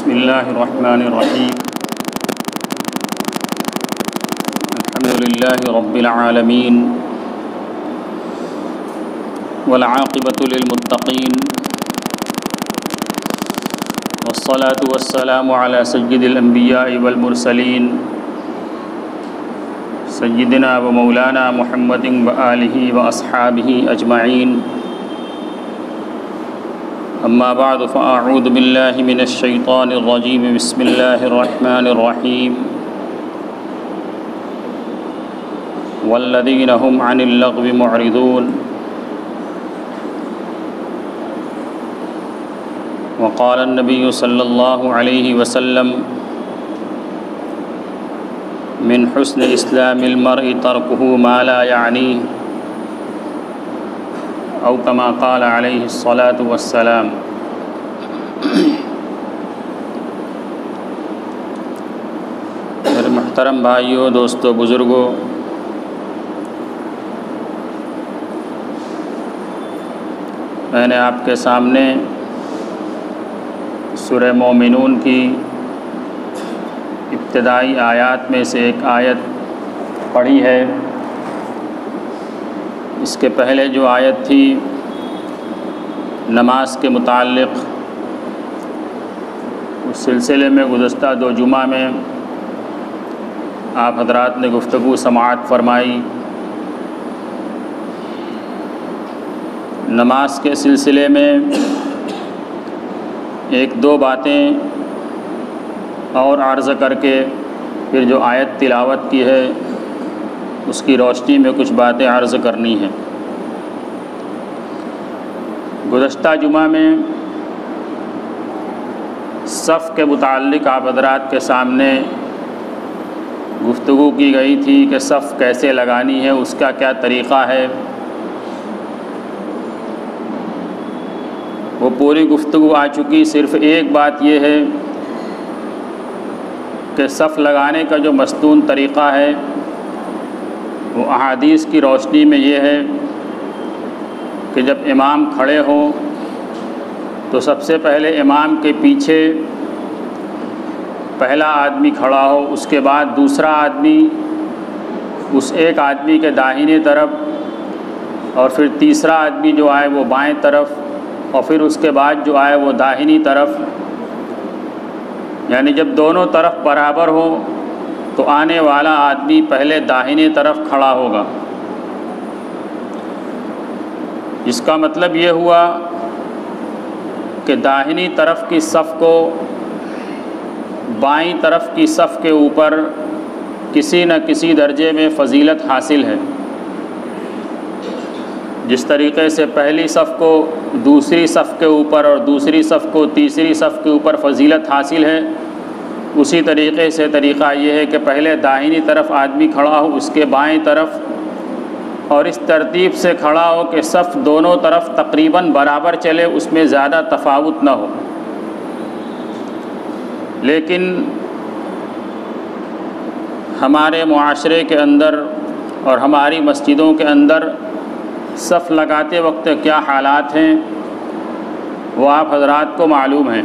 بسم اللہ الرحمن الرحیم الحمد للہ رب العالمین والعاقبۃ للمتقین والصلاة والسلام علی سید الانبیاء والمرسلین سیدنا و مولانا محمد وآلہ واصحابہ اجمعین اما بعد فاعوذ باللہ من الشیطان الرجیم بسم اللہ الرحمن الرحیم والذین هم عن اللغو معرضون وقال النبی صلی اللہ علیہ وسلم من حسن اسلام المرء ترکہ ما لا یعنیہ او کما قال علیہ الصلاۃ والسلام۔ میرے محترم بھائیوں، دوستو، بزرگوں، میں نے آپ کے سامنے سورہ مومنون کی ابتدائی آیات میں سے ایک آیت پڑھی ہے۔ اس کے پہلے جو آیت تھی نماز کے متعلق، اس سلسلے میں گزشتہ 2 جمعہ میں آپ حضرات نے گفتگو سماعت فرمائی۔ نماز کے سلسلے میں 1-2 باتیں اور عرض کر کے پھر جو آیت تلاوت کی ہے اس کی روشنی میں کچھ باتیں عرض کرنی ہیں۔ گزشتہ جمعہ میں صف کے متعلق آپ حضرات کے سامنے گفتگو کی گئی تھی کہ صف کیسے لگانی ہے، اس کا کیا طریقہ ہے۔ وہ پوری گفتگو آ چکی، صرف ایک بات یہ ہے کہ صف لگانے کا جو مستون طریقہ ہے وہ احادیث کی روشنی میں یہ ہے کہ جب امام کھڑے ہوں تو سب سے پہلے امام کے پیچھے پہلا آدمی کھڑا ہو، اس کے بعد دوسرا آدمی اس ایک آدمی کے داہنے طرف، اور پھر تیسرا آدمی جو آئے وہ بائیں طرف، اور پھر اس کے بعد جو آئے وہ داہنی طرف۔ یعنی جب دونوں طرف برابر ہوں تو آنے والا آدمی پہلے داہنے طرف کھڑا ہوگا۔ اس کا مطلب یہ ہوا کہ داہنی طرف کی صف کو بائیں طرف کی صف کے اوپر کسی نہ کسی درجے میں فضیلت حاصل ہے۔ جس طریقے سے پہلی صف کو دوسری صف کے اوپر اور دوسری صف کو تیسری صف کے اوپر فضیلت حاصل ہے، اسی طریقے سے طریقہ یہ ہے کہ پہلے داہنی طرف آدمی کھڑا ہو، اس کے بائیں طرف، اور اس ترتیب سے کھڑا ہو کہ صف دونوں طرف تقریباً برابر چلے، اس میں زیادہ تفاوت نہ ہو۔ لیکن ہمارے معاشرے کے اندر اور ہماری مسجدوں کے اندر صف لگاتے وقت کیا حالات ہیں وہ آپ حضرات کو معلوم ہیں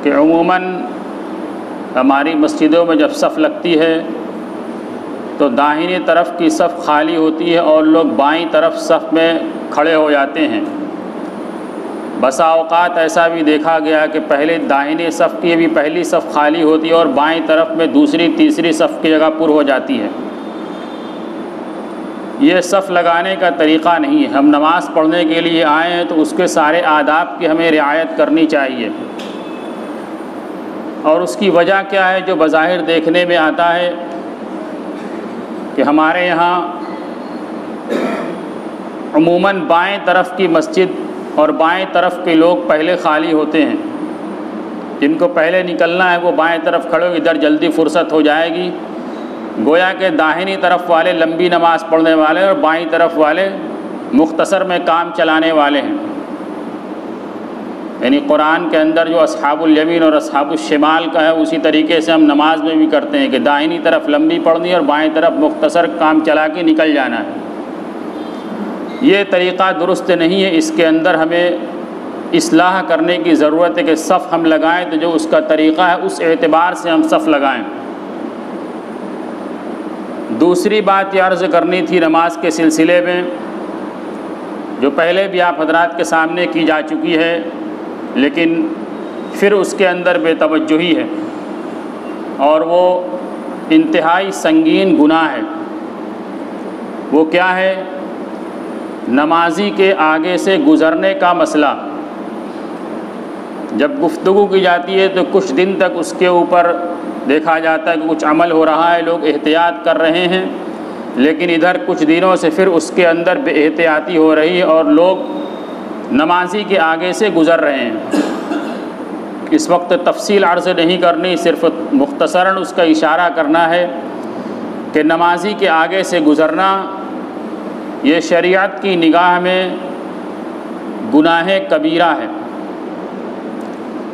کہ عموماً ہماری مسجدوں میں جب صف لگتی ہے تو داہنی طرف کی صف خالی ہوتی ہے اور لوگ بائیں طرف صف میں کھڑے ہو جاتے ہیں۔ بسا اوقات ایسا بھی دیکھا گیا کہ پہلے داہنی صف کی بھی پہلی صف خالی ہوتی ہے اور بائیں طرف میں دوسری تیسری صف کی جگہ پر ہو جاتی ہے۔ یہ صف لگانے کا طریقہ نہیں ہے۔ ہم نماز پڑھنے کے لیے آئے ہیں تو اس کے سارے آداب کی ہمیں رعایت کرنی چاہیے، اور اس کی وجہ کیا ہے جو بظاہر دیکھنے میں آتا ہے کہ ہمارے یہاں عموماً بائیں طرف کی مسجد اور بائیں طرف کے لوگ پہلے خالی ہوتے ہیں۔ جن کو پہلے نکلنا ہے وہ بائیں طرف کھڑے ہو، ادھر جلدی فرصت ہو جائے گی۔ گویا کہ داہنی طرف والے لمبی نماز پڑھنے والے اور بائیں طرف والے مختصر میں کام چلانے والے ہیں۔ یعنی قرآن کے اندر جو اصحاب الیمین اور اصحاب الشمال کا ہے اسی طریقے سے ہم نماز میں بھی کرتے ہیں کہ داہنی طرف لمبی پڑھنی ہے اور بائیں طرف مختصر کام چلا کے نکل جانا ہے۔ یہ طریقہ درست نہیں ہے، اس کے اندر ہمیں اصلاح کرنے کی ضرورت ہے کہ صف ہم لگائیں تو جو اس کا طریقہ ہے اس اعتبار سے ہم صف لگائیں۔ دوسری بات یہ عرض کرنی تھی نماز کے سلسلے میں، جو پہلے بھی آپ حضرات کے سامنے کی جا چکی ہے لیکن پھر اس کے اندر بے توجہی ہے، اور وہ انتہائی سنگین گناہ ہے۔ وہ کیا ہے؟ نمازی کے آگے سے گزرنے کا مسئلہ۔ جب گفتگو کی جاتی ہے تو کچھ دن تک اس کے اوپر دیکھا جاتا ہے کہ کچھ عمل ہو رہا ہے، لوگ احتیاط کر رہے ہیں، لیکن ادھر کچھ دنوں سے پھر اس کے اندر بے احتیاطی ہو رہی ہے اور لوگ نمازی کے آگے سے گزر رہے ہیں۔ اس وقت تفصیل عرض نہیں کرنی، صرف مختصراً اس کا اشارہ کرنا ہے کہ نمازی کے آگے سے گزرنا یہ شریعت کی نگاہ میں گناہ کبیرہ ہے۔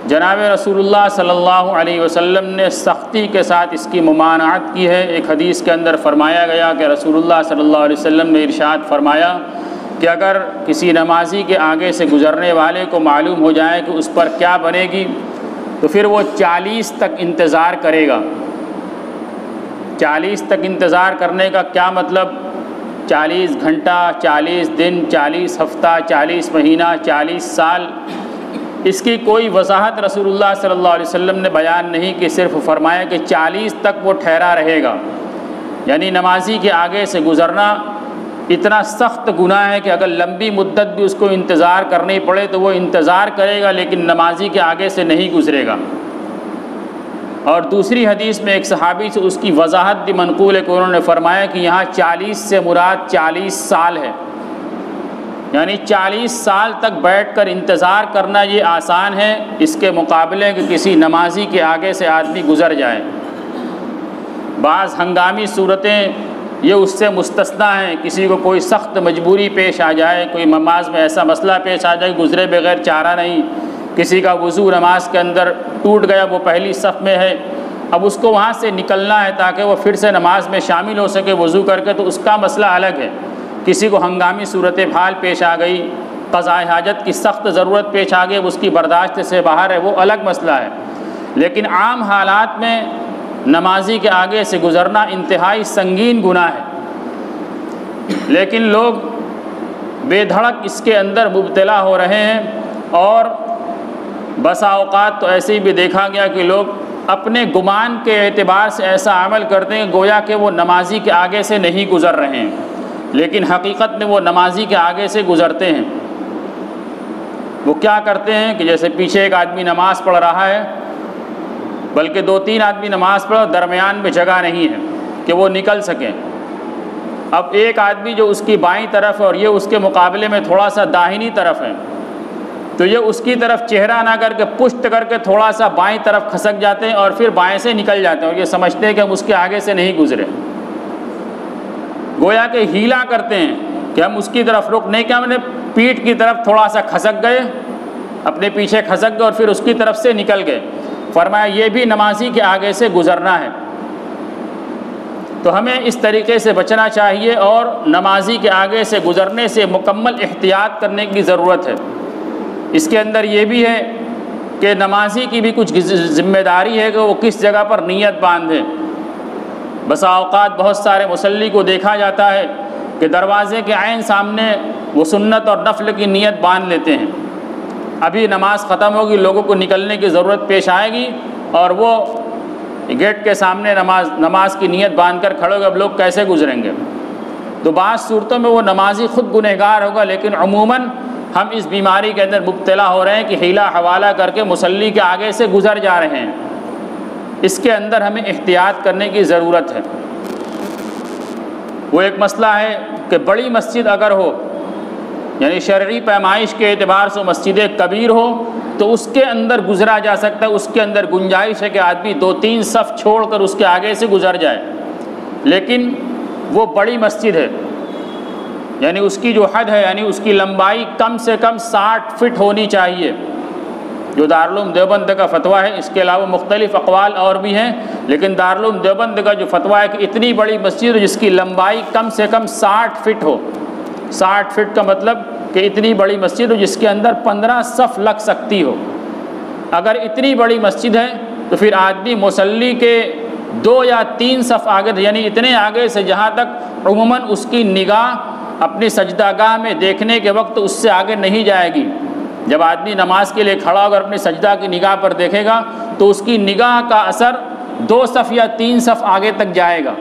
جناب رسول اللہ صلی اللہ علیہ وسلم نے سختی کے ساتھ اس کی ممانعت کی ہے۔ ایک حدیث کے اندر فرمایا گیا کہ رسول اللہ صلی اللہ علیہ وسلم نے ارشاد فرمایا کہ اگر کسی نمازی کے آگے سے گزرنے والے کو معلوم ہو جائے کہ اس پر کیا بنے گی تو پھر وہ 40 تک انتظار کرے گا۔ 40 تک انتظار کرنے کا کیا مطلب؟ 40 گھنٹہ، 40 دن، 40 ہفتہ، 40 مہینہ، 40 سال۔ اس کی کوئی وضاحت رسول اللہ صلی اللہ علیہ وسلم نے بیان نہیں کہ صرف فرمایا کہ 40 تک وہ ٹھہرا رہے گا۔ یعنی نمازی کے آگے سے گزرنا اتنا سخت گناہ ہے کہ اگر لمبی مدت بھی اس کو انتظار کرنی پڑے تو وہ انتظار کرے گا لیکن نمازی کے آگے سے نہیں گزرے گا۔ اور دوسری حدیث میں ایک صحابی سے اس کی وضاحت بھی منقول ہے کہ انہوں نے فرمایا کہ یہاں 40 سے مراد 40 سال ہے، یعنی 40 سال تک بیٹھ کر انتظار کرنا یہ آسان ہے اس کے مقابلے کہ کسی نمازی کے آگے سے آدمی گزر جائے۔ بعض ہنگامی صورتیں یہ اس سے مستثنیٰ ہیں، کسی کو کوئی سخت مجبوری پیش آ جائے، کوئی نماز میں ایسا مسئلہ پیش آ جائے گزرے بغیر چارہ نہیں، کسی کا وضو نماز کے اندر ٹوٹ گیا، وہ پہلی صف میں ہے، اب اس کو وہاں سے نکلنا ہے تاکہ وہ پھر سے نماز میں شامل ہو سکے وضو کر کے، تو اس کا مسئلہ الگ ہے۔ کسی کو ہنگامی صورتحال پیش آ گئی، قضاء حاجت کی سخت ضرورت پیش آ گئی، اس کی برداشت سے باہر ہے، وہ الگ مسئلہ ہے۔ لیکن عام حالات میں نمازی کے آگے سے گزرنا انتہائی سنگین گناہ ہے، لیکن لوگ بے دھڑک اس کے اندر مبتلا ہو رہے ہیں، اور بسا اوقات تو ایسے ہی بھی دیکھا گیا کہ لوگ اپنے گمان کے اعتبار سے ایسا عمل کرتے ہیں گویا کہ وہ نمازی کے آگے سے نہیں گزر رہے ہیں، لیکن حقیقت میں وہ نمازی کے آگے سے گزرتے ہیں۔ وہ کیا کرتے ہیں کہ جیسے پیچھے ایک آدمی نماز پڑھ رہا ہے، بلکہ 2-3 آدمی نماز پڑھو، درمیان میں جگہ نہیں ہے کہ وہ نکل سکیں۔ اب ایک آدمی جو اس کی بائیں طرف ہے اور یہ اس کے مقابلے میں تھوڑا سا داہنی طرف ہے، تو یہ اس کی طرف چہرہ نہ کر کے پشت کر کے تھوڑا سا بائیں طرف کھسک جاتے ہیں اور پھر بائیں سے نکل جاتے ہیں، اور یہ سمجھتے ہیں کہ ہم اس کے آگے سے نہیں گزرے، گویا کہ ہیلا کرتے ہیں کہ ہم اس کی طرف رخ نہیں، کہ ہم نے پیٹھ کی طرف تھوڑا سا کھسک گئے، اپنے پیچھے کھسک گئے اور پھر اس کی طرف سے نکل گئے۔ فرمایا یہ بھی نمازی کے آگے سے گزرنا ہے۔ تو ہمیں اس طریقے سے بچنا چاہیے، اور نمازی کے آگے سے گزرنے سے مکمل احتیاط کرنے کی ضرورت ہے۔ اس کے اندر یہ بھی ہے کہ نمازی کی بھی کچھ ذمہ داری ہے کہ وہ کس جگہ پر نیت باندھے۔ بسا اوقات بہت سارے مصلی کو دیکھا جاتا ہے کہ دروازے کے عین سامنے وہ سنت اور نفل کی نیت باندھ لیتے ہیں، ابھی نماز ختم ہوگی، لوگوں کو نکلنے کی ضرورت پیش آئے گی اور وہ گیٹ کے سامنے نماز کی نیت باندھ کر کھڑے ہوگے، اب لوگ کیسے گزریں گے؟ تو بعض صورتوں میں وہ نمازی خود گنہگار ہوگا، لیکن عموماً ہم اس بیماری کے اندر مبتلا ہو رہے ہیں کہ حیلہ حوالہ کر کے مصلی کے آگے سے گزر جا رہے ہیں۔ اس کے اندر ہمیں احتیاط کرنے کی ضرورت ہے۔ وہ ایک مسئلہ ہے کہ بڑی مسجد اگر ہو، یعنی شرعی پیمائش کے اعتبار سے مسجد کبیر ہو، تو اس کے اندر گزرا جا سکتا ہے، اس کے اندر گنجائش ہے کہ آدمی 2-3 صف چھوڑ کر اس کے آگے سے گزر جائے، لیکن وہ بڑی مسجد ہے، یعنی اس کی جو حد ہے، یعنی اس کی لمبائی کم سے کم 60 فٹ ہونی چاہیے، جو دارالعلوم دیوبند کا فتویٰ ہے۔ اس کے علاوہ مختلف اقوال اور بھی ہیں، لیکن دارالعلوم دیوبند کا جو فتویٰ ہے کہ اتنی بڑی مسجد جس کی لمبائی کم سے کم 60 فٹ ہو۔ 60 فٹ کا مطلب کہ اتنی بڑی مسجد ہو جس کے اندر 15 صف لگ سکتی ہو. اگر اتنی بڑی مسجد ہے تو پھر آدمی مصلی کے 2 یا 3 صف آگے، یعنی اتنے آگے سے جہاں تک عموماً اس کی نگاہ اپنی سجدہ گاہ میں دیکھنے کے وقت اس سے آگے نہیں جائے گی. جب آدمی نماز کے لیے کھڑا ہوگا اپنی سجدہ کی نگاہ پر دیکھے گا تو اس کی نگاہ کا اثر 2 صف یا 3 صف آگے تک جائے گا.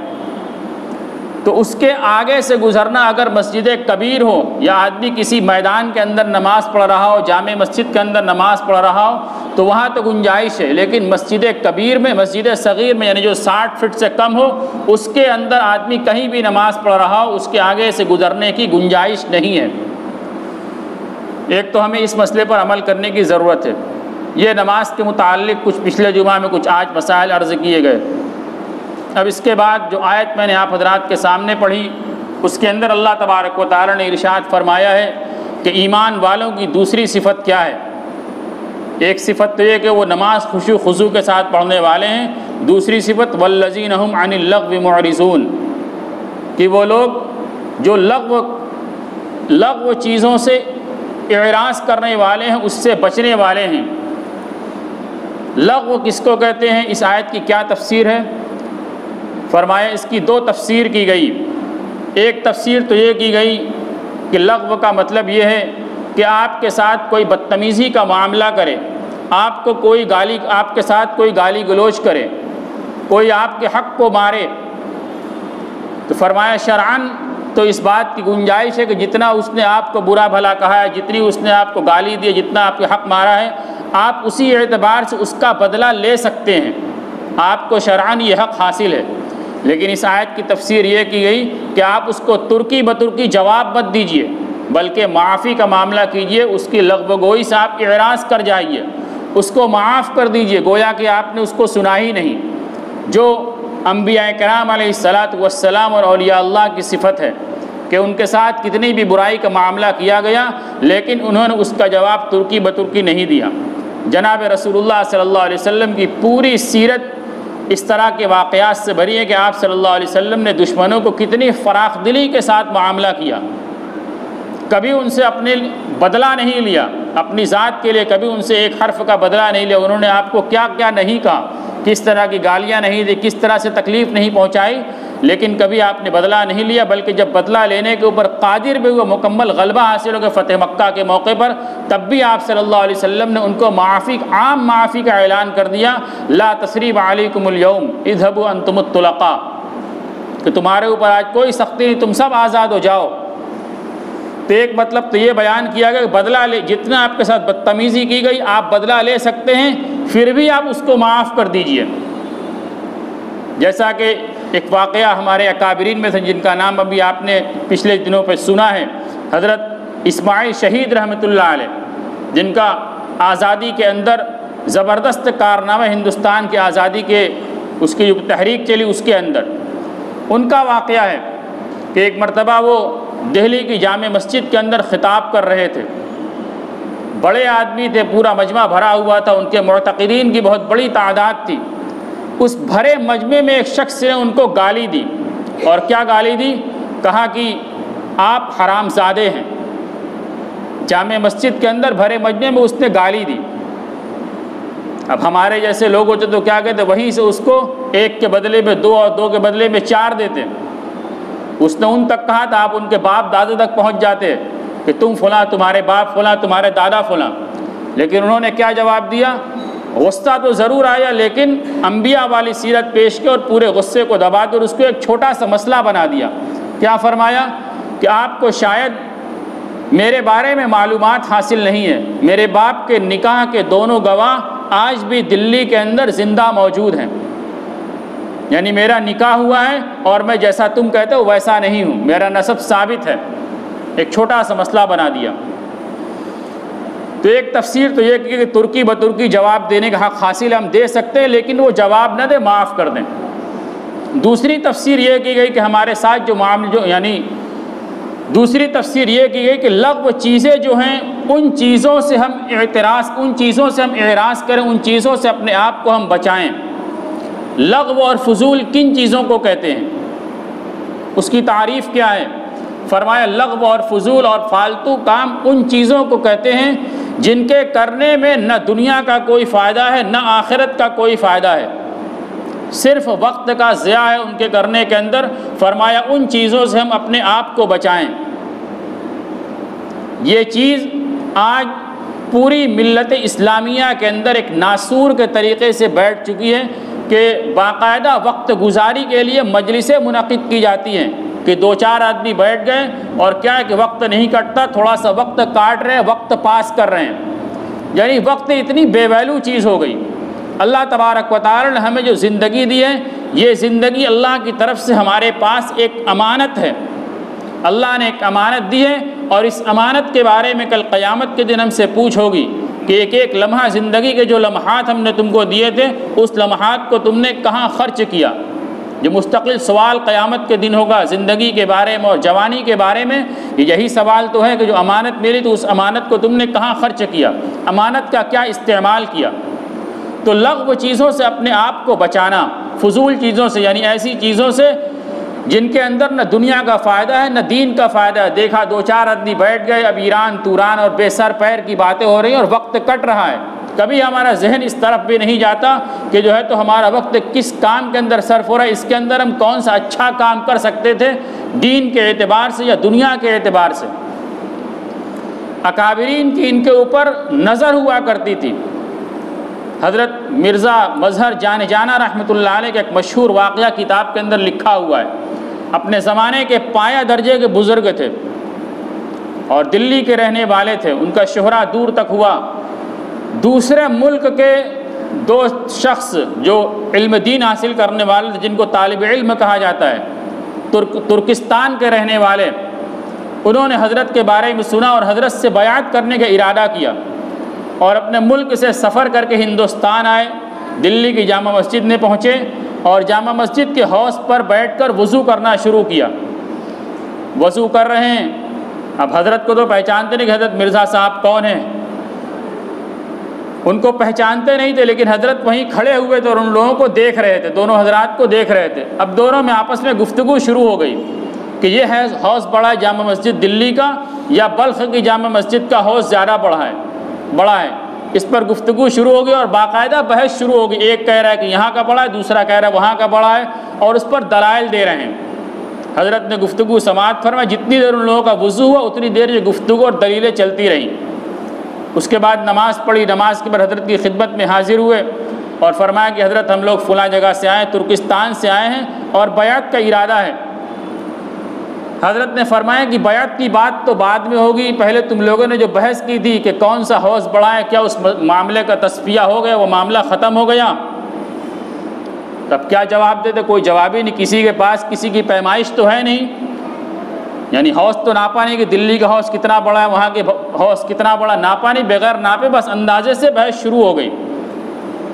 تو اس کے آگے سے گزرنا اگر مسجد کبیر ہو یا آدمی کسی میدان کے اندر نماز پڑھ رہا ہو، جامع مسجد کے اندر نماز پڑھ رہا ہو تو وہاں تو گنجائش ہے، لیکن مسجد کبیر میں، مسجد صغیر میں، یعنی جو 60 فٹ سے کم ہو، اس کے اندر آدمی کہیں بھی نماز پڑھ رہا ہو اس کے آگے سے گزرنے کی گنجائش نہیں ہے. ایک تو ہمیں اس مسئلے پر عمل کرنے کی ضرورت ہے. یہ نماز کے متعلق کچھ پچھلے جمعہ میں کچھ آج مسائل عرض کیے گئے. اب اس کے بعد جو آیت میں نے آپ حضرات کے سامنے پڑھی اس کے اندر اللہ تبارک و تعالی نے ارشاد فرمایا ہے کہ ایمان والوں کی دوسری صفت کیا ہے. ایک صفت تو یہ کہ وہ نماز خشوع خضوع کے ساتھ پڑھنے والے ہیں. دوسری صفت والذین هم عن اللغو معرضون، کہ وہ لوگ جو لغو چیزوں سے اعراض کرنے والے ہیں، اس سے بچنے والے ہیں. لغو کس کو کہتے ہیں؟ اس آیت کی کیا تفسیر ہے؟ فرمایا اس کی 2 تفسیر کی گئی. ایک تفسیر تو یہ کی گئی کہ لغو کا مطلب یہ ہے کہ آپ کے ساتھ کوئی بدتمیزی کا معاملہ کرے، آپ کے ساتھ کوئی گالی گلوچ کرے، کوئی آپ کے حق کو مارے. تو فرمایا شرعاً تو اس بات کی گنجائش ہے کہ جتنا اس نے آپ کو برا بھلا کہا ہے، جتنی اس نے آپ کو گالی دی ہے، جتنا آپ کے حق مارا ہے، آپ اسی اعتبار سے اس کا بدلہ لے سکتے ہیں. آپ کو شرعاً یہ حق حاصل ہے. لیکن اس آیت کی تفسیر یہ کی گئی کہ آپ اس کو ترکی بترکی جواب مت دیجئے، بلکہ معافی کا معاملہ کیجئے. اس کی لغو گوئی سے آپ اعراض کر جائیے، اس کو معاف کر دیجئے، گویا کہ آپ نے اس کو سنا ہی نہیں. جو انبیاء کرام علیہ السلام اور اولیاء اللہ کی صفت ہے کہ ان کے ساتھ کتنی بھی برائی کا معاملہ کیا گیا لیکن انہوں نے اس کا جواب ترکی بترکی نہیں دیا. جناب رسول اللہ صلی اللہ علیہ وسلم کی پوری سیرت اس طرح کے واقعات سے بھری ہے کہ آپ صلی اللہ علیہ وسلم نے دشمنوں کو کتنی فراخ دلی کے ساتھ معاملہ کیا. کبھی ان سے اپنے بدلہ نہیں لیا، اپنی ذات کے لیے کبھی ان سے ایک حرف کا بدلہ نہیں لیا. انہوں نے آپ کو کیا کیا نہیں کہا، کس طرح کی گالیاں نہیں دی، کس طرح سے تکلیف نہیں پہنچائی، لیکن کبھی آپ نے بدلہ نہیں لیا. بلکہ جب بدلہ لینے کے اوپر قادر بھی ہوئے، مکمل غلبہ حاصل ہو گیا فتح مکہ کے موقع پر، تب بھی آپ صلی اللہ علیہ وسلم نے ان کو عام معافی کا اعلان کر دیا. لا تثریب علیکم اليوم اذهبوا انتم الطلقاء، کہ تمہارے اوپر آج کوئی سختی نہیں، تم سب آزاد ہو جاؤ. تو ایک مطلب تو یہ بیان کیا گیا کہ بدلہ لے، جتنا آپ کے ساتھ بدتمیزی کی گئی آپ بدلہ لے سکتے ہیں، پھر بھی آپ اس کو معاف کر دیجئے. جیسا کہ ایک واقعہ ہمارے اکابرین میں سے جن کا نام ابھی آپ نے پچھلے دنوں پہ سنا ہے، حضرت اسماعیل شہید رحمۃ اللہ علیہ، جن کا آزادی کے اندر زبردست کارنامہ، ہندوستان کی آزادی کے اس کی جو تحریک چلی اس کے اندر ان کا واقعہ ہے کہ ایک مرتبہ وہ دہلی کی جامع مسجد کے اندر خطاب کر رہے تھے. بڑے آدمی تھے، پورا مجمع بھرا ہوا تھا، ان کے معتقدین کی بہت بڑی تعداد تھی. اس بھرے مجمع میں ایک شخص نے ان کو گالی دی. اور کیا گالی دی؟ کہا کہ آپ حرام زادے ہیں. جامع مسجد کے اندر بھرے مجمع میں اس نے گالی دی. اب ہمارے جیسے لوگ ہوتے تو کیا کہتے، وہیں سے اس کو 1 کے بدلے میں 2 اور 2 کے بدلے میں 4 دیتے. اس نے ان تک کہا تھا، آپ ان کے باپ دادا تک پہنچ جاتے کہ تم فلاں، تمہارے باپ فلاں، تمہارے دادا فلاں. لیکن انہوں نے کیا جواب دیا؟ غصہ تو ضرور آیا لیکن انبیاء والی سیرت پیش کی اور پورے غصے کو دبا کر اس کو ایک چھوٹا سا مسئلہ بنا دیا. کیا فرمایا کہ آپ کو شاید میرے بارے میں معلومات حاصل نہیں ہے. میرے باپ کے نکاح کے دونوں گواہ آج بھی دلی کے اندر زندہ موجود ہیں. یعنی میرا نکاح ہوا ہے اور میں جیسا تم کہتے ہو ویسا نہیں ہوں، میرا نسب ثابت ہے. ایک چھوٹا سا مسئلہ بنا دیا. تو ایک تفسیر تو یہ کہ ترکی بترکی جواب دینے کا حق حاصل ہم دے سکتے ہیں لیکن وہ جواب نہ دے، معاف کر دیں. دوسری تفسیر یہ کی گئی کہ ہمارے ساتھ جو معاملے یعنی دوسری تفسیر یہ کی گئی کہ لغو چیزیں جو ہیں ان چیزوں سے ہم اعراض کریں، ان چیزوں سے اپنے آپ کو ہم بچائیں. لغو اور فضول کن چیزوں کو کہتے ہیں؟ اس کی تعریف کیا ہے؟ فرمایا لغو اور فضول اور فالتو کام ان چیزوں کو کہتے ہیں جن کے کرنے میں نہ دنیا کا کوئی فائدہ ہے نہ آخرت کا کوئی فائدہ ہے، صرف وقت کا ضیاع ہے ان کے کرنے کے اندر۔ فرمایا ان چیزوں سے ہم اپنے آپ کو بچائیں۔ یہ چیز آج پوری ملت اسلامیہ کے اندر ایک ناسور کے طریقے سے بیٹھ چکی ہے کہ باقاعدہ وقت گزاری کے لیے مجلسیں منعقد کی جاتی ہیں کہ 2-4 آدمی بیٹھ گئے اور کیا ہے کہ وقت نہیں کٹتا، تھوڑا سا وقت کاٹ رہے ہیں، وقت پاس کر رہے ہیں۔ یعنی وقت اتنی بے ویلو چیز ہو گئی۔ اللہ تبارک و تعالی نے ہمیں جو زندگی دی ہے، یہ زندگی اللہ کی طرف سے ہمارے پاس ایک امانت ہے۔ اللہ نے ایک امانت دی ہے اور اس امانت کے بارے میں کل قیامت کے دن ہم سے پوچھ ہوگی کہ ایک ایک لمحہ زندگی کے جو لمحات ہم نے تم کو دیے تھے اس لمحات کو تم نے کہاں خرچ کیا۔ جو مستقل سوال قیامت کے دن ہوگا زندگی کے بارے میں اور جوانی کے بارے میں، یہی سوال تو ہے کہ جو امانت ملی تو اس امانت کو تم نے کہاں خرچ کیا، امانت کا کیا استعمال کیا۔ تو لغو چیزوں سے اپنے آپ کو بچانا، فضول چیزوں سے، یعنی ایسی چیزوں سے جن کے اندر نہ دنیا کا فائدہ ہے نہ دین کا فائدہ ہے۔ دیکھا 2-4 آدمی بیٹھ گئے، اب ایران توران اور بے سر پیر کی باتیں ہو رہی ہیں اور وقت کٹ رہا ہے۔ کبھی ہمارا ذہن اس طرف بھی نہیں جاتا کہ جو ہے تو ہمارا وقت کس کام کے اندر صرف ہو رہا ہے، اس کے اندر ہم کون سا اچھا کام کر سکتے تھے دین کے اعتبار سے یا دنیا کے اعتبار سے۔ اکابرین کی ان کے اوپر نظر ہوا کرتی تھی۔ حضرت مرزا مظہر جان جانا رحمۃ اللہ علیہ کا ایک مشہور واقعہ کتاب کے اندر لکھا ہوا ہے۔ اپنے زمانے کے پایہ درجے کے بزرگ تھے اور دلی کے رہنے والے تھے، ان کا شہرہ دور تک ہوا۔ دوسرے ملک کے 2 شخص جو علم دین حاصل کرنے والے تھے، جن کو طالب علم کہا جاتا ہے، ترکستان کے رہنے والے، انہوں نے حضرت کے بارے میں سنا اور حضرت سے بیعت کرنے کا ارادہ کیا اور اپنے ملک سے سفر کر کے ہندوستان آئے۔ دلی کی جامع مسجد میں پہنچے اور جامع مسجد کے حوض پر بیٹھ کر وضو کرنا شروع کیا۔ وضو کر رہے ہیں، اب حضرت کو تو پہچانتے نہیں کہ حضرت مرزا صاحب کون ہیں، ان کو پہچانتے نہیں تھے، لیکن حضرت وہیں کھڑے ہوئے تھے اور ان لوگوں کو دیکھ رہے تھے، دونوں حضرات کو دیکھ رہے تھے۔ اب دونوں میں آپس میں گفتگو شروع ہو گئی کہ یہ ہے حوض بڑا ہے جامع مسجد دلی کا یا بلخ کی جامع مسجد کا حوض زیادہ بڑا ہے۔ اس پر گفتگو شروع ہو گئی اور باقاعدہ بحث شروع ہو گئی۔ ایک کہہ رہا ہے کہ یہاں کا بڑا ہے، دوسرا کہہ رہا ہے وہاں کا بڑا ہے، اور اس پر دلائل دے رہے ہیں۔ حضرت نے گفتگو سماعت فرمائی، جتنی دیر ان لوگوں کا وضو ہوا اتنی دیر یہ گفتگو اور دلیلیں چلتی رہیں۔ اس کے بعد نماز پڑھی، نماز کے بعد حضرت کی خدمت میں حاضر ہوئے اور فرمایا کہ حضرت ہم لوگ فلاں جگہ سے آئے ہیں، ترکستان سے آئے ہیں اور بیعت کا ارادہ ہے۔ حضرت نے فرمایا کہ بیعت کی بات تو بعد میں ہوگی، پہلے تم لوگوں نے جو بحث کی تھی کہ کون سا حوض بڑا ہے، کیا اس معاملے کا تصفیہ ہو گیا، وہ معاملہ ختم ہو گیا؟ تب کیا جواب دیتے؟ کوئی جواب ہی نہیں، کسی کے پاس کسی کی پیمائش تو ہے نہیں، یعنی حوض تو ناپا نہیں کہ دلی کا حوض کتنا بڑا ہے، وہاں کے حوض کتنا بڑا، ناپا نہیں، بغیر ناپے بس اندازے سے بحث شروع ہو گئی۔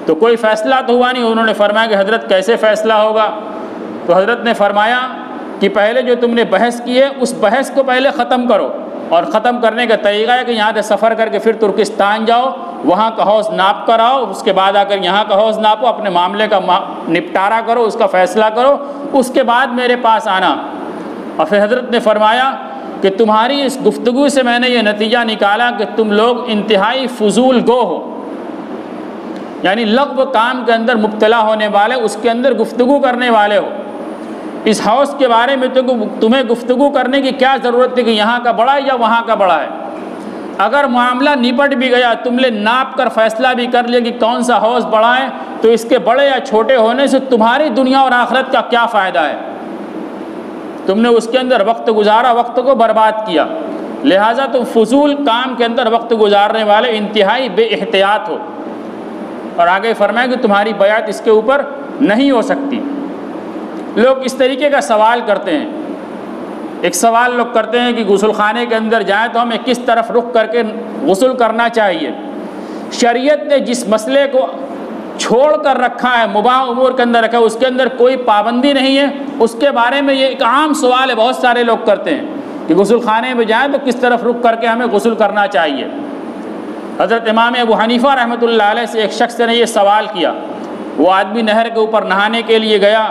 تو کوئی فیصلہ تو ہوا نہیں۔ انہوں نے فرمایا کہ حضرت کیسے فیصلہ ہوگا؟ تو حضرت نے فرمایا کہ پہلے جو تم نے بحث کی ہے اس بحث کو پہلے ختم کرو، اور ختم کرنے کا طریقہ ہے کہ یہاں سے سفر کر کے پھر ترکستان جاؤ، وہاں کا حوض ناپ کر آؤ، اس کے بعد آ کر یہاں کا حوض ناپو، اپنے معاملے کا نپٹارہ کرو، اس کا فیصلہ کرو، اس کے بعد میرے پاس آنا۔ اور پھر حضرت نے فرمایا کہ تمہاری اس گفتگو سے میں نے یہ نتیجہ نکالا کہ تم لوگ انتہائی فضول گو ہو، یعنی لغو کام کے اندر مبتلا ہونے والے، اس کے اندر گفتگو کرنے والے ہو۔ اس حوض کے بارے میں تمہیں گفتگو کرنے کی کیا ضرورت ہے کہ یہاں کا بڑا ہے یا وہاں کا بڑا ہے؟ اگر معاملہ نپٹ بھی گیا، تم نے ناپ کر فیصلہ بھی کر لیا کہ کون سا حوض بڑا ہے، تو اس کے بڑے یا چھوٹے ہونے سے تمہاری دنیا اور آخرت کا کیا فائدہ ہے؟ تم نے اس کے اندر وقت گزارا، وقت کو برباد کیا، لہٰذا تم فضول کام کے اندر وقت گزارنے والے انتہائی بے احتیاط ہو۔ اور آگے فرمایا کہ تمہاری بیعت اس کے اوپر نہیں ہو سکتی۔ لوگ اس طریقے کا سوال کرتے ہیں، ایک سوال لوگ کرتے ہیں کہ غسل خانے کے اندر جائیں تو ہمیں کس طرف رخ کر کے غسل کرنا چاہیے؟ شریعت نے جس مسئلے کو چھوڑ کر رکھا ہے، مباح امور کے اندر رکھا ہے، اس کے اندر کوئی پابندی نہیں ہے، اس کے بارے میں یہ ایک عام سوال ہے، بہت سارے لوگ کرتے ہیں کہ غسل خانے میں جائیں تو کس طرف رخ کر کے ہمیں غسل کرنا چاہیے۔ حضرت امام ابو حنیفہ رحمۃ اللہ علیہ سے ایک شخص نے یہ سوال کیا، وہ آدمی نہر کے اوپر نہانے کے لیے گیا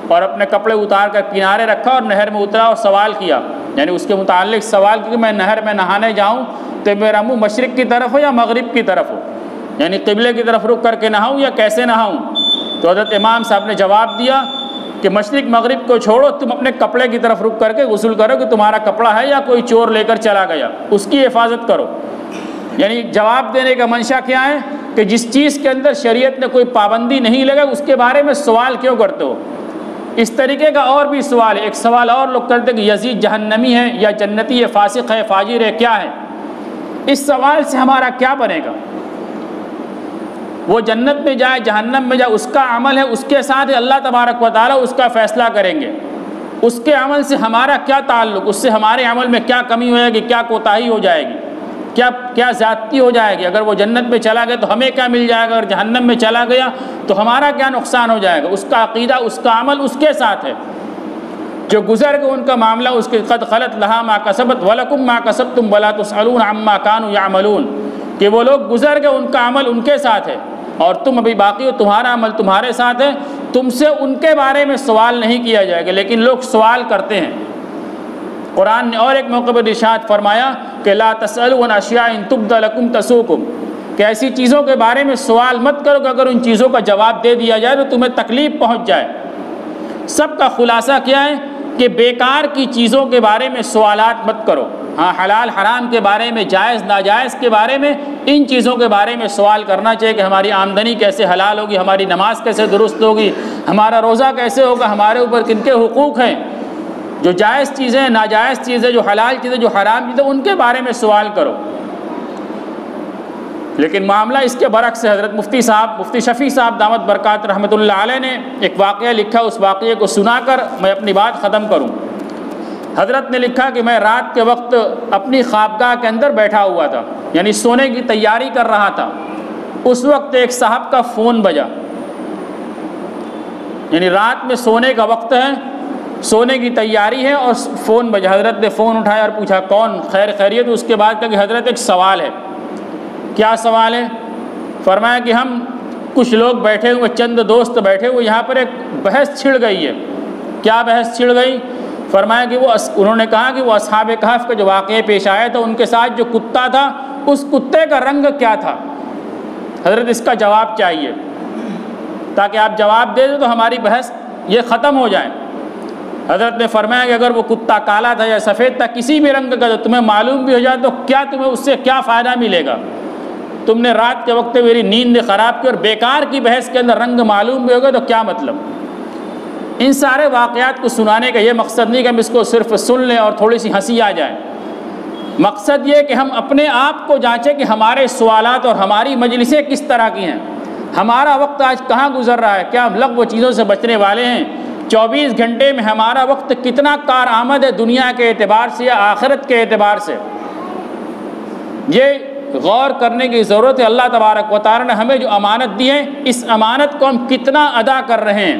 اور اپنے کپڑے اتار کر کنارے رکھا اور نہر میں اترا اور سوال کیا یعنی اس کے متعلق سوال کہ میں نہر میں نہانے جاؤں تو میرا منہ مشرق کی طرف ہو یا مغرب کی طرف ہو، یعنی قبلے کی طرف رک کر کے نہاؤں یا کیسے نہاؤں؟ تو حضرت امام صاحب نے جواب دیا کہ مشرق مغرب کو چھوڑو، تم اپنے کپڑے کی طرف رک کر کے غسل کرو کہ تمہارا کپڑا ہے یا کوئی چور لے کر چلا گیا، اس کی حفاظت کرو۔ یعنی جواب دینے کا منشا کیا ہے کہ جس چیز کے اندر شریعت نے کوئی پابندی نہیں لگا اس کے بارے میں سوال کیوں کرتے ہو؟ اس طریقے کا اور بھی سوال ہے، ایک سوال اور لوگ کرتے ہیں کہ یزید جہنمی ہے یا جنتی ہے، فاسق ہے، فاجر ہے، کیا ہے؟ اس سوال سے ہمارا کیا بنے گا؟ وہ جنت میں جائے جہنم میں جائے، اس کا عمل ہے، اس کے ساتھ اللہ تبارک و تعالیٰ اس کا فیصلہ کریں گے۔ اس کے عمل سے ہمارا کیا تعلق؟ اس سے ہمارے عمل میں کیا کمی ہوئے گی، کیا کوتاہی ہو جائے گی، کیا زیادتی ہو جائے گی؟ اگر وہ جنت میں چلا گیا تو ہمیں کیا مل جائے گا؟ اگر جہنم میں چلا گیا تو ہمارا کیا نقصان ہو جائے گا؟ اس کا عقیدہ، اس کا عمل اس کے ساتھ ہے۔ جو گزر گئے ان کا معاملہ اس کے قد خلت لہا ما کسبت ولکم ما کسبتم ولا تسألون عما كانوا يعملون، کہ وہ لوگ گزر گئے ان کا عمل ان کے ساتھ ہے اور تم ابھی باقی ہو، تمہارا عمل تمہارے ساتھ ہے، تم سے ان کے بارے میں سوال نہیں کیا جائے گا، لیکن لوگ سوال کرتے ہیں۔ قرآن نے اور ایک موقع پر ارشاد فرمایا کہ لا تسألوا عن اشیاء ان تبد لکم تسؤکم، کہ ایسی چیزوں کے بارے میں سوال مت کرو کہ اگر ان چیزوں کا جواب دے دیا جائے تو تمہیں تکلیف پہنچ جائے۔ سب کا خلاصہ کیا ہے کہ بیکار کی چیزوں کے بارے میں سوالات مت کرو۔ ہاں، حلال حرام کے بارے میں، جائز ناجائز کے بارے میں، ان چیزوں کے بارے میں سوال کرنا چاہیے کہ ہماری آمدنی کیسے حلال ہوگی، ہماری نماز کیسے درست ہوگی، ہمارا روزہ کیسے ہوگا، ہمارے اوپر کن کے حقوق ہیں، جو جائز چیزیں، ناجائز چیزیں، جو حلال چیزیں، جو حرام چیزیں، ان کے بارے میں سوال کرو۔ لیکن معاملہ اس کے برعکس ہے۔ حضرت مفتی شفیع صاحب دامت برکات رحمۃ اللہ علیہ نے ایک واقعہ لکھا، اس واقعے کو سنا کر میں اپنی بات ختم کروں۔ حضرت نے لکھا کہ میں رات کے وقت اپنی خوابگاہ کے اندر بیٹھا ہوا تھا، یعنی سونے کی تیاری کر رہا تھا۔ اس وقت ایک صاحب کا فون بجا، یعنی رات میں سونے کا وقت ہے، سونے کی تیاری ہے اور فون بجا۔ حضرت نے فون اٹھایا اور پوچھا کون، خیریت؟ اس کے بعد کہا کہ حضرت ایک سوال ہے۔ کیا سوال ہے؟ فرمایا کہ ہم کچھ لوگ بیٹھے ہوئے، چند دوست بیٹھے ہوئے، یہاں پر ایک بحث چھڑ گئی ہے۔ کیا بحث چھڑ گئی؟ فرمایا کہ انہوں نے کہا کہ وہ اصحاب کہف کا جو واقعہ پیش آیا تھا، ان کے ساتھ جو کتا تھا، اس کتے کا رنگ کیا تھا؟ حضرت اس کا جواب چاہیے، تاکہ آپ جواب دے دیں تو ہماری بحث یہ ختم ہو جائے۔ حضرت نے فرمایا کہ اگر وہ کتا کالا تھا یا سفید تھا، کسی بھی رنگ کا، تمہیں معلوم بھی ہو جائے تو کیا تمہیں اس سے کیا فائدہ ملے گا؟ تم نے رات کے وقت میری نیند خراب کی اور بیکار کی بحث کے اندر رنگ معلوم بھی ہوگا تو کیا مطلب؟ ان سارے واقعات کو سنانے کا یہ مقصد نہیں کہ ہم اس کو صرف سن لیں اور تھوڑی سی ہنسی آ جائے۔ مقصد یہ کہ ہم اپنے آپ کو جانچیں کہ ہمارے سوالات اور ہماری مجلسیں کس طرح کی ہیں، ہمارا وقت آج کہاں گزر رہا ہے، کیا ہم لغو چیزوں سے بچنے والے ہیں؟ 24 گھنٹے میں ہمارا وقت کتنا کارآمد ہے دنیا کے اعتبار سے یا آخرت کے اعتبار سے؟ یہ غور کرنے کی ضرورت ہے۔ اللہ تبارک و تعالی نے ہمیں جو امانت دی ہے، اس امانت کو ہم کتنا ادا کر رہے ہیں،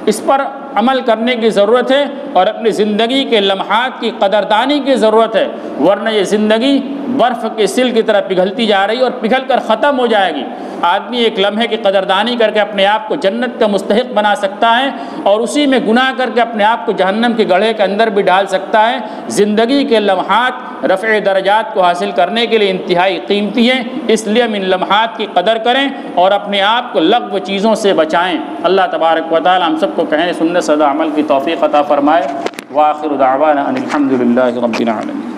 اس پر عمل کرنے کی ضرورت ہے اور اپنی زندگی کے لمحات کی قدردانی کی ضرورت ہے، ورنہ یہ زندگی برف کے سل کی طرح پگھلتی جا رہی ہے اور پگھل کر ختم ہو جائے گی۔ آدمی ایک لمحے کی قدردانی کر کے اپنے آپ کو جنت کا مستحق بنا سکتا ہے اور اسی میں گناہ کر کے اپنے آپ کو جہنم کے گڑھے کے اندر بھی ڈال سکتا ہے۔ زندگی کے لمحات رفع درجات کو حاصل کرنے کے لیے انتہائی قیمتی ہیں، اس لیے ہم ان لمحات کی قدر کریں اور اپنے آپ کو لغو چیزوں سے بچائیں۔ اللہ تبارک و تعالی ہم سب کو کہنے سننے سدا عمل کی توفیق عطا فرمائے۔ وآخر دعوانا ان الحمد للہ رب العالمین۔